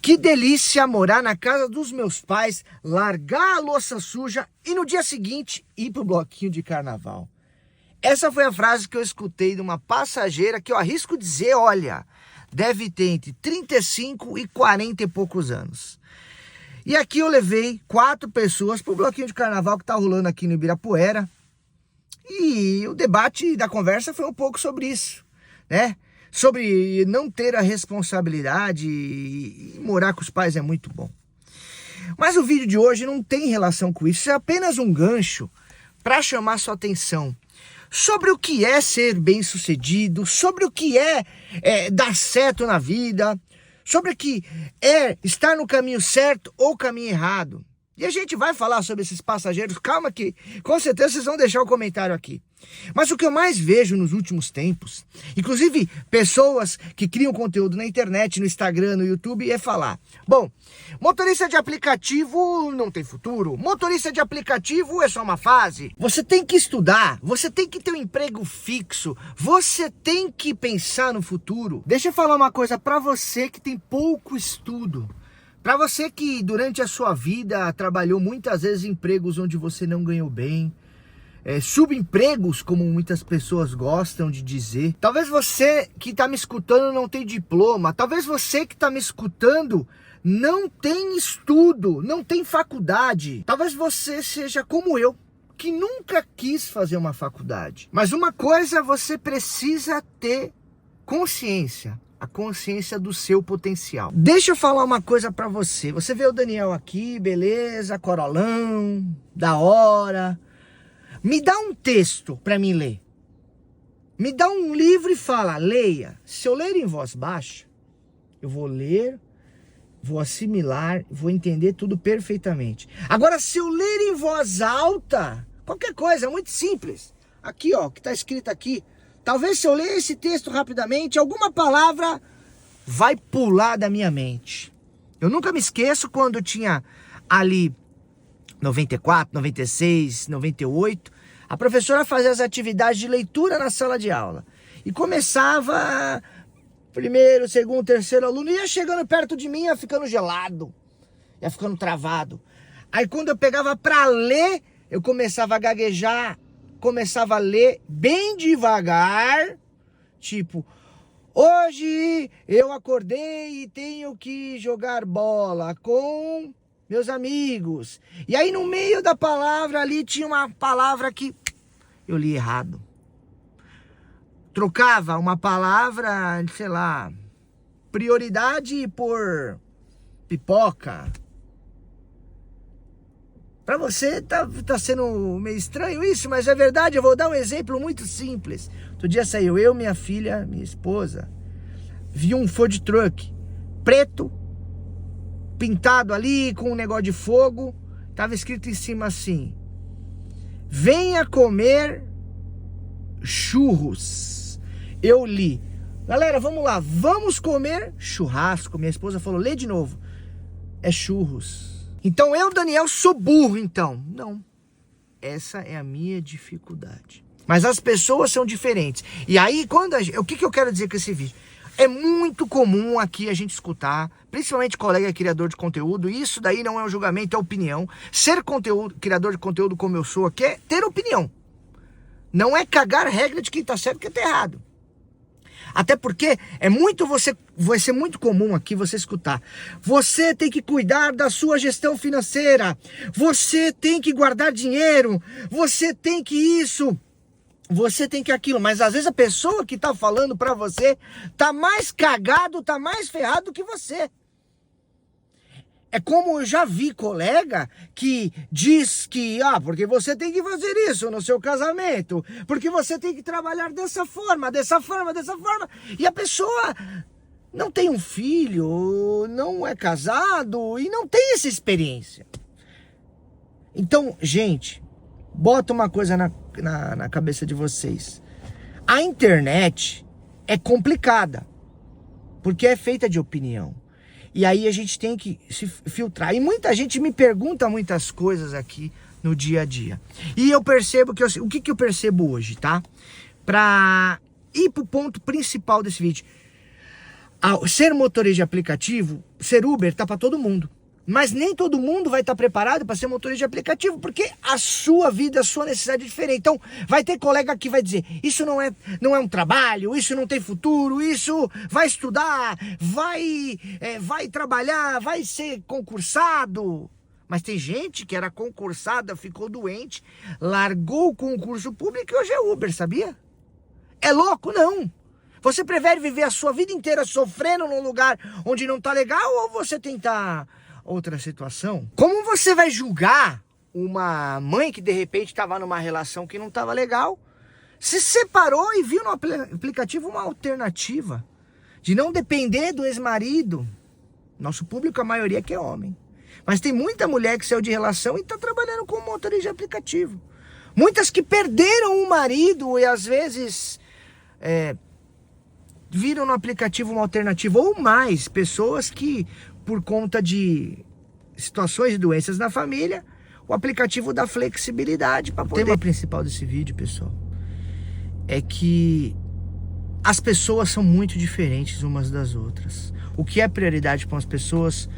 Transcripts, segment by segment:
Que delícia morar na casa dos meus pais, largar a louça suja e no dia seguinte ir pro bloquinho de carnaval. Essa foi a frase que eu escutei de uma passageira que eu arrisco dizer, olha, deve ter entre 35 e 40 e poucos anos. E aqui eu levei 4 pessoas pro bloquinho de carnaval que tá rolando aqui no Ibirapuera. E o debate da conversa foi um pouco sobre isso, né? Sobre não ter a responsabilidade e morar com os pais é muito bom. Mas o vídeo de hoje não tem relação com isso, é apenas um gancho para chamar sua atenção sobre o que é ser bem-sucedido, sobre o que é dar certo na vida, sobre o que é estar no caminho certo ou caminho errado. E a gente vai falar sobre esses passageiros, calma que com certeza vocês vão deixar o comentário aqui. Mas o que eu mais vejo nos últimos tempos, inclusive pessoas que criam conteúdo na internet, no Instagram, no YouTube, é falar: bom, motorista de aplicativo não tem futuro, motorista de aplicativo é só uma fase. Você tem que estudar, você tem que ter um emprego fixo, você tem que pensar no futuro. Deixa eu falar uma coisa para você que tem pouco estudo. Para você que durante a sua vida trabalhou muitas vezes em empregos onde você não ganhou bem, subempregos, como muitas pessoas gostam de dizer. Talvez você que está me escutando não tem diploma, talvez você que está me escutando não tem estudo, não tem faculdade. Talvez você seja como eu, que nunca quis fazer uma faculdade. Mas uma coisa você precisa ter consciência. A consciência do seu potencial. Deixa eu falar uma coisa pra você. Você vê o Daniel aqui, beleza, corolão, da hora. Me dá um texto pra mim ler. Me dá um livro e fala, leia. Se eu ler em voz baixa, eu vou ler, vou assimilar, vou entender tudo perfeitamente. Agora, se eu ler em voz alta, qualquer coisa, é muito simples. Aqui, ó, que tá escrito aqui. Talvez se eu ler esse texto rapidamente, alguma palavra vai pular da minha mente. Eu nunca me esqueço quando eu tinha ali 94, 96, 98, a professora fazia as atividades de leitura na sala de aula. E começava primeiro, segundo, terceiro aluno, ia chegando perto de mim, ia ficando gelado, ia ficando travado. Aí quando eu pegava para ler, eu começava a gaguejar, começava a ler bem devagar, tipo, hoje eu acordei e tenho que jogar bola com meus amigos. E aí no meio da palavra ali tinha uma palavra que eu li errado. Trocava uma palavra, sei lá, prioridade por pipoca. Para você tá sendo meio estranho isso, mas é verdade. Eu vou dar um exemplo muito simples. Outro dia saiu eu, minha filha, minha esposa. Vi um food truck preto, pintado ali com um negócio de fogo. Tava escrito em cima assim: venha comer churros. Eu li: galera, vamos lá, vamos comer churrasco. Minha esposa falou: lê de novo. É churros. Então eu, Daniel, sou burro, então. Não. Essa é a minha dificuldade. Mas as pessoas são diferentes. E aí, o que eu quero dizer com esse vídeo? É muito comum aqui a gente escutar, principalmente colega criador de conteúdo, e isso daí não é um julgamento, é opinião. Ser criador de conteúdo como eu sou aqui é ter opinião. Não é cagar regra de quem tá certo e quem tá errado. Até porque vai ser muito comum aqui você escutar: você tem que cuidar da sua gestão financeira, você tem que guardar dinheiro, você tem que isso, você tem que aquilo. Mas às vezes a pessoa que tá falando pra você tá mais cagado, tá mais ferrado que você. É como eu já vi colega que diz que, porque você tem que fazer isso no seu casamento, porque você tem que trabalhar dessa forma, dessa forma, dessa forma. E a pessoa não tem um filho, não é casado e não tem essa experiência. Então, gente, bota uma coisa na cabeça de vocês. A internet é complicada, porque é feita de opinião. E aí a gente tem que se filtrar. E muita gente me pergunta muitas coisas aqui no dia a dia. E eu percebo que o que eu percebo hoje, tá? Pra ir pro ponto principal desse vídeo. Ser motorista de aplicativo, ser Uber, tá para todo mundo. Mas nem todo mundo vai estar preparado para ser motorista de aplicativo, porque a sua vida, a sua necessidade é diferente. Então, vai ter colega que vai dizer, isso não é um trabalho, isso não tem futuro, isso vai estudar, vai trabalhar, vai ser concursado. Mas tem gente que era concursada, ficou doente, largou o concurso público e hoje é Uber, sabia? É louco? Não. Você prefere viver a sua vida inteira sofrendo num lugar onde não tá legal ou você tentar outra situação? Como você vai julgar uma mãe que de repente estava numa relação que não estava legal, se separou e viu no aplicativo uma alternativa de não depender do ex-marido? Nosso público, a maioria que é homem. Mas tem muita mulher que saiu de relação e está trabalhando como motorista de aplicativo. Muitas que perderam o marido e às vezes viram no aplicativo uma alternativa. Ou mais, pessoas que, por conta de situações de doenças na família, o aplicativo dá flexibilidade para poder... O tema principal desse vídeo, pessoal, é que as pessoas são muito diferentes umas das outras. O que é prioridade para umas pessoas,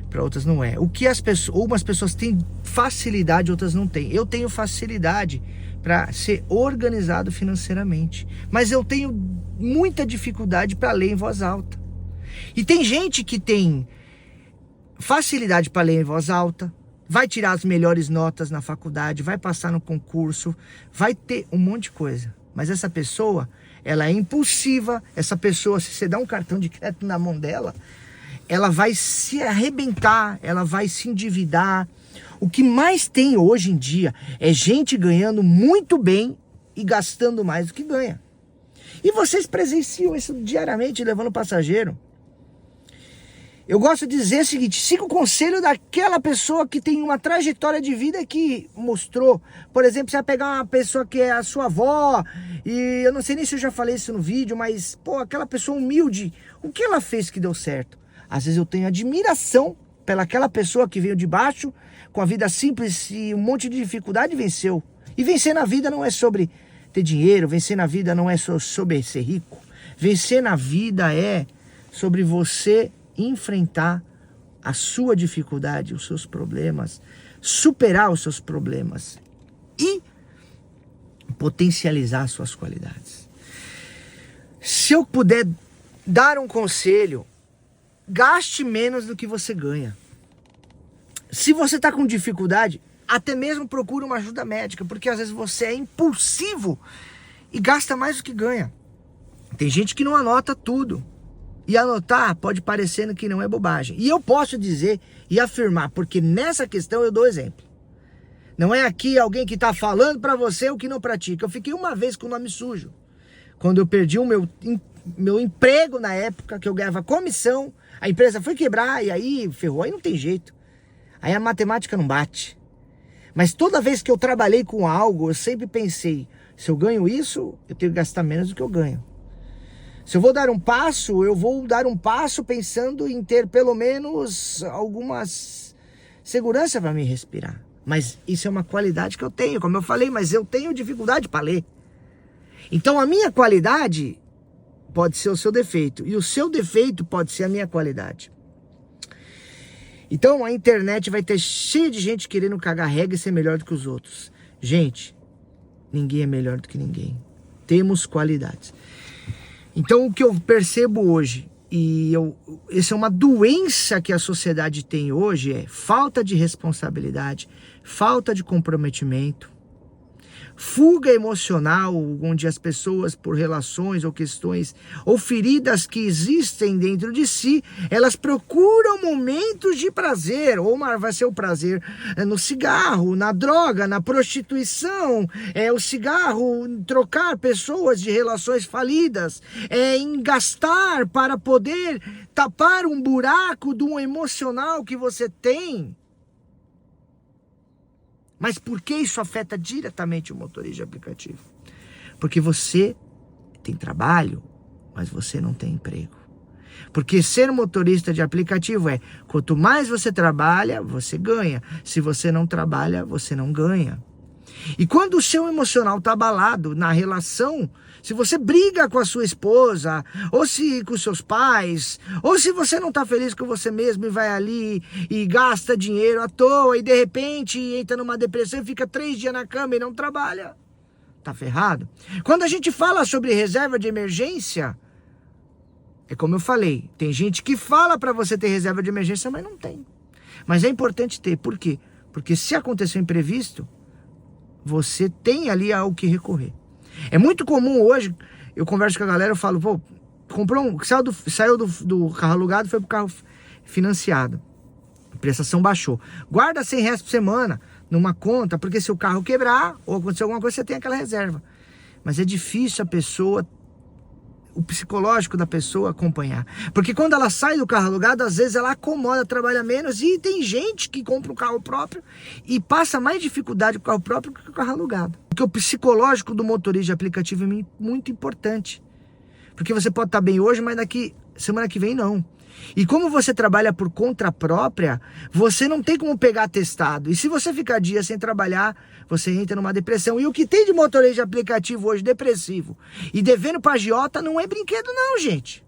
para outras não é. O que umas pessoas têm facilidade, outras não têm. Eu tenho facilidade para ser organizado financeiramente, mas eu tenho muita dificuldade para ler em voz alta. E tem gente que tem facilidade para ler em voz alta, vai tirar as melhores notas na faculdade, vai passar no concurso, vai ter um monte de coisa. Mas essa pessoa, ela é impulsiva, essa pessoa, se você dá um cartão de crédito na mão dela, ela vai se arrebentar, ela vai se endividar. O que mais tem hoje em dia é gente ganhando muito bem e gastando mais do que ganha. E vocês presenciam isso diariamente, levando passageiro. Eu gosto de dizer o seguinte, siga o conselho daquela pessoa que tem uma trajetória de vida que mostrou. Por exemplo, você vai pegar uma pessoa que é a sua avó, e eu não sei nem se eu já falei isso no vídeo, mas, pô, aquela pessoa humilde, o que ela fez que deu certo? Às vezes eu tenho admiração pelaquela pessoa que veio de baixo, com a vida simples e um monte de dificuldade, venceu. E vencer na vida não é sobre ter dinheiro, vencer na vida não é sobre ser rico. Vencer na vida é sobre você enfrentar a sua dificuldade, os seus problemas, superar os seus problemas e potencializar as suas qualidades. Se eu puder dar um conselho, gaste menos do que você ganha. Se você está com dificuldade, até mesmo procure uma ajuda médica, porque às vezes você é impulsivo e gasta mais do que ganha. Tem gente que não anota tudo. E anotar pode parecer que não é bobagem. E eu posso dizer e afirmar, porque nessa questão eu dou exemplo. Não é aqui alguém que está falando para você o que não pratica. Eu fiquei uma vez com o nome sujo. Quando eu perdi o meu emprego na época, que eu ganhava comissão, a empresa foi quebrar e aí ferrou, aí não tem jeito. Aí a matemática não bate. Mas toda vez que eu trabalhei com algo, eu sempre pensei, se eu ganho isso, eu tenho que gastar menos do que eu ganho. Se eu vou dar um passo, eu vou dar um passo pensando em ter pelo menos algumas segurança para me respirar. Mas isso é uma qualidade que eu tenho, como eu falei, mas eu tenho dificuldade para ler. Então a minha qualidade pode ser o seu defeito, e o seu defeito pode ser a minha qualidade. Então a internet vai ter cheio de gente querendo cagar regra e ser melhor do que os outros. Gente, ninguém é melhor do que ninguém. Temos qualidades. Então o que eu percebo hoje, essa é uma doença que a sociedade tem hoje, é falta de responsabilidade, falta de comprometimento, fuga emocional, onde as pessoas, por relações ou questões ou feridas que existem dentro de si, elas procuram momentos de prazer, ou vai ser o prazer no cigarro, na droga, na prostituição, o cigarro, trocar pessoas de relações falidas, em gastar para poder tapar um buraco de um emocional que você tem. Mas por que isso afeta diretamente o motorista de aplicativo? Porque você tem trabalho, mas você não tem emprego. Porque ser motorista de aplicativo quanto mais você trabalha, você ganha. Se você não trabalha, você não ganha. E quando o seu emocional está abalado na relação, se você briga com a sua esposa, ou se com seus pais, ou se você não está feliz com você mesmo e vai ali e gasta dinheiro à toa e de repente entra numa depressão e fica 3 dias na cama e não trabalha, tá ferrado. Quando a gente fala sobre reserva de emergência, é como eu falei, tem gente que fala para você ter reserva de emergência, mas não tem. Mas é importante ter, por quê? Porque se acontecer um imprevisto, você tem ali ao que recorrer. É muito comum hoje, eu converso com a galera, eu falo, pô, comprou saiu do carro alugado, foi pro carro financiado. A prestação baixou. Guarda 100 reais por semana numa conta, porque se o carro quebrar ou acontecer alguma coisa, você tem aquela reserva. Mas é difícil a pessoa, o psicológico da pessoa acompanhar. Porque quando ela sai do carro alugado, às vezes ela acomoda, trabalha menos, e tem gente que compra um carro próprio e passa mais dificuldade com o carro próprio que com o carro alugado. Porque o psicológico do motorista de aplicativo é muito importante. Porque você pode estar bem hoje, mas semana que vem não. E como você trabalha por conta própria, você não tem como pegar atestado. E se você ficar dias sem trabalhar, você entra numa depressão. E o que tem de motorista de aplicativo hoje depressivo e devendo para agiota não é brinquedo não, gente.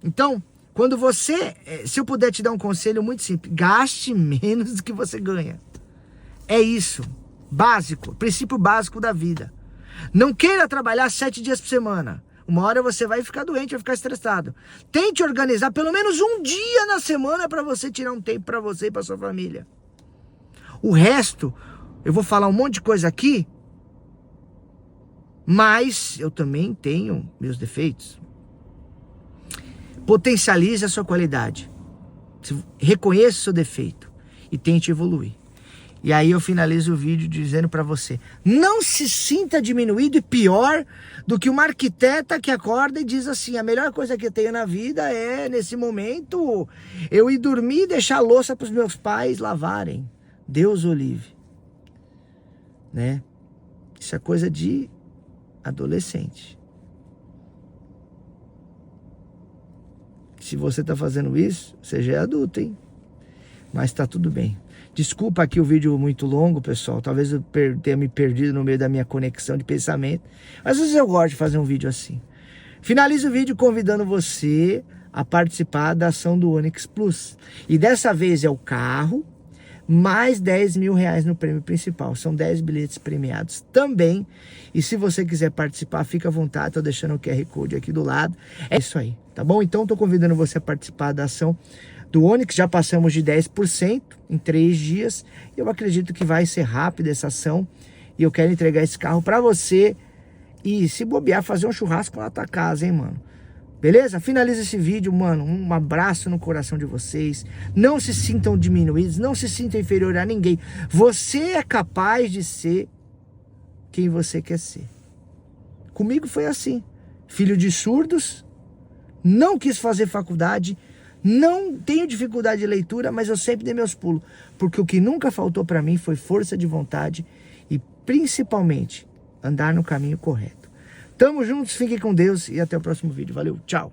Então, quando você, se eu puder te dar um conselho muito simples, gaste menos do que você ganha. É isso. Básico, princípio básico da vida. Não queira trabalhar 7 dias por semana. Uma hora você vai ficar doente, vai ficar estressado. Tente organizar pelo menos um dia na semana para você tirar um tempo para você e para sua família. O resto, eu vou falar um monte de coisa aqui, mas eu também tenho meus defeitos. Potencialize a sua qualidade. Reconheça o seu defeito e tente evoluir. E aí eu finalizo o vídeo dizendo para você, não se sinta diminuído e pior do que uma arquiteta que acorda e diz assim, a melhor coisa que eu tenho na vida é, nesse momento, eu ir dormir e deixar a louça para os meus pais lavarem. Deus o livre. Né? Isso é coisa de adolescente. Se você está fazendo isso, você já é adulto, hein? Mas tá tudo bem. Desculpa aqui o vídeo muito longo, pessoal. Talvez eu tenha me perdido no meio da minha conexão de pensamento. Mas às vezes eu gosto de fazer um vídeo assim. Finalizo o vídeo convidando você a participar da ação do Onix Plus. E dessa vez é o carro, mais 10 mil reais no prêmio principal. São 10 bilhetes premiados também. E se você quiser participar, fica à vontade. Estou deixando o QR Code aqui do lado. É isso aí, tá bom? Então estou convidando você a participar da ação do Onix. Já passamos de 10% em 3 dias. Eu acredito que vai ser rápida essa ação. E eu quero entregar esse carro para você. E se bobear, fazer um churrasco na tua casa, hein, mano? Beleza? Finaliza esse vídeo, mano. Um abraço no coração de vocês. Não se sintam diminuídos. Não se sintam inferior a ninguém. Você é capaz de ser quem você quer ser. Comigo foi assim. Filho de surdos. Não quis fazer faculdade. Não tenho dificuldade de leitura, mas eu sempre dei meus pulos. Porque o que nunca faltou para mim foi força de vontade e principalmente andar no caminho correto. Tamo juntos, fiquem com Deus e até o próximo vídeo. Valeu, tchau!